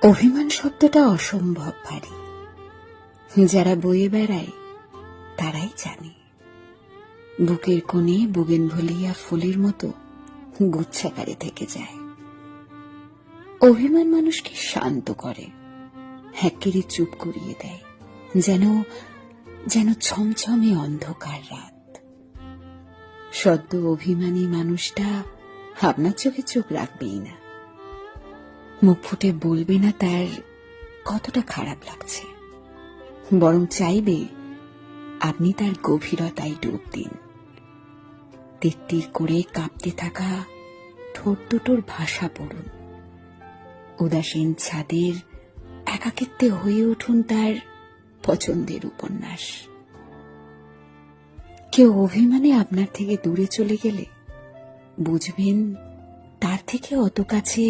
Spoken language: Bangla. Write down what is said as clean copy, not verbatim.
অভিমান শব্দটা অসম্ভব ভারী। যারা বয়ে বেড়ায় তারাই জানে বুকের কোণে বুগেনভেলিয়া ফুলের মতো গুচ্ছাকারে থেকে যায়। অভিমান মানুষকে শান্ত করে, হ্যাকেরে চুপ করিয়ে দেয়, যেন যেন ছমছমে অন্ধকার রাত। সদ্য অভিমানী মানুষটা আপনার চোখে চোখ রাখবেই না, মুখ ফুটে বলবে না তার কতটা খারাপ লাগছে, বরং চাইবে আপনি তার গভীরতায় ডুব দিন। তিত্তির করে কাঁপতে থাকা ঠোঁট দুটোর ভাষা পড়ুন। উদাসীন ছাদের একাকিত্বে হয়ে উঠুন তার পছন্দের উপন্যাস। কেউ অভিমানে আপনার থেকে দূরে চলে গেলে বুঝবেন তার থেকে অত কাছে